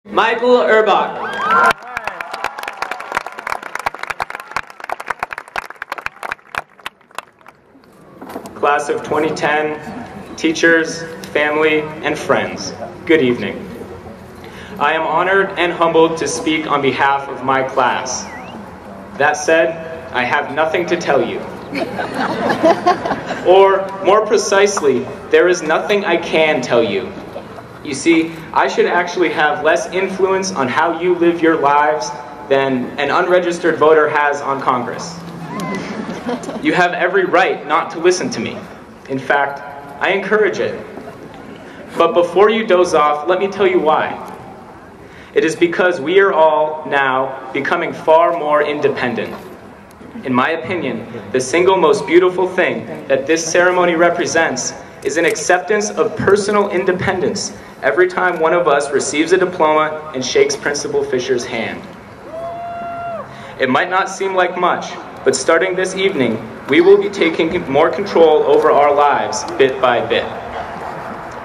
Michael Urbach. Class of 2010, teachers, family, and friends, good evening. I am honored and humbled to speak on behalf of my class. That said, I have nothing to tell you. Or, more precisely, there is nothing I can tell you. You see, I should actually have less influence on how you live your lives than an unregistered voter has on Congress. You have every right not to listen to me. In fact, I encourage it. But before you doze off, let me tell you why. It is because we are all now becoming far more independent. In my opinion, the single most beautiful thing that this ceremony represents is an acceptance of personal independence every time one of us receives a diploma and shakes Principal Fisher's hand. It might not seem like much, but starting this evening, we will be taking more control over our lives bit by bit.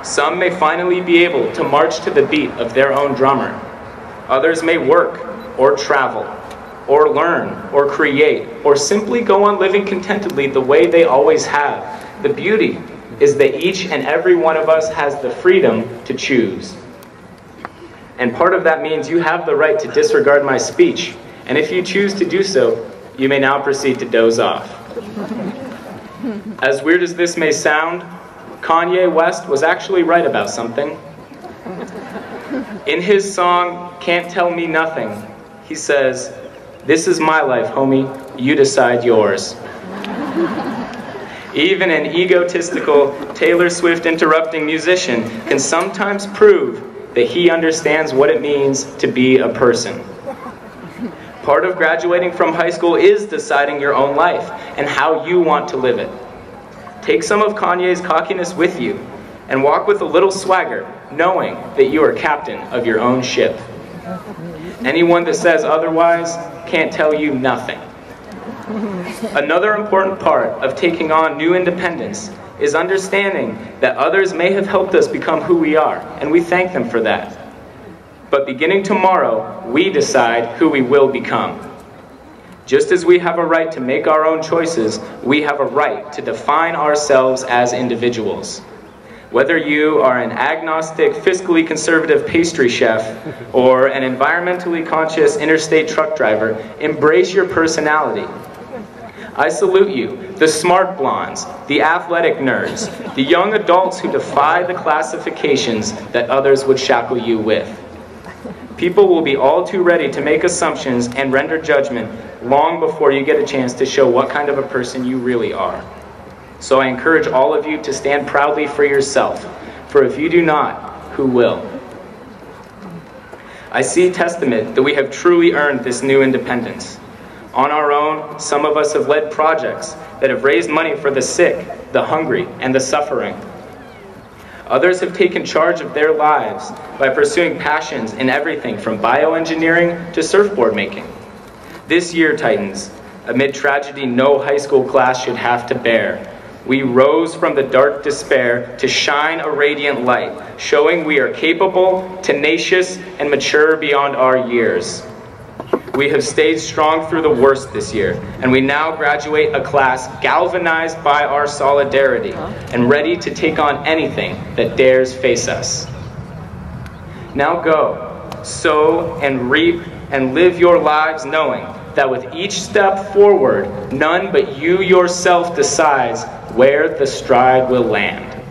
Some may finally be able to march to the beat of their own drummer. Others may work or travel, or learn, or create, or simply go on living contentedly the way they always have. The beauty is that each and every one of us has the freedom to choose. And part of that means you have the right to disregard my speech, and if you choose to do so, you may now proceed to doze off. As weird as this may sound, Kanye West was actually right about something. In his song, Can't Tell Me Nothing, he says, "This is my life, homie, you decide yours." Even an egotistical Taylor Swift interrupting musician can sometimes prove that he understands what it means to be a person. Part of graduating from high school is deciding your own life and how you want to live it. Take some of Kanye's cockiness with you and walk with a little swagger, knowing that you are captain of your own ship. Anyone that says otherwise can't tell you nothing. Another important part of taking on new independence is understanding that others may have helped us become who we are, and we thank them for that. But beginning tomorrow, we decide who we will become. Just as we have a right to make our own choices, we have a right to define ourselves as individuals. Whether you are an agnostic, fiscally conservative pastry chef or an environmentally conscious interstate truck driver, embrace your personality. I salute you, the smart blondes, the athletic nerds, the young adults who defy the classifications that others would shackle you with. People will be all too ready to make assumptions and render judgment long before you get a chance to show what kind of a person you really are. So I encourage all of you to stand proudly for yourself, for if you do not, who will? I see testament that we have truly earned this new independence. On our own, some of us have led projects that have raised money for the sick, the hungry, and the suffering. Others have taken charge of their lives by pursuing passions in everything from bioengineering to surfboard making. This year, Titans, amid tragedy no high school class should have to bear, we rose from the dark despair to shine a radiant light, showing we are capable, tenacious, and mature beyond our years. We have stayed strong through the worst this year, and we now graduate a class galvanized by our solidarity and ready to take on anything that dares face us. Now go, sow and reap and live your lives knowing that with each step forward, none but you yourself decides where the stride will land.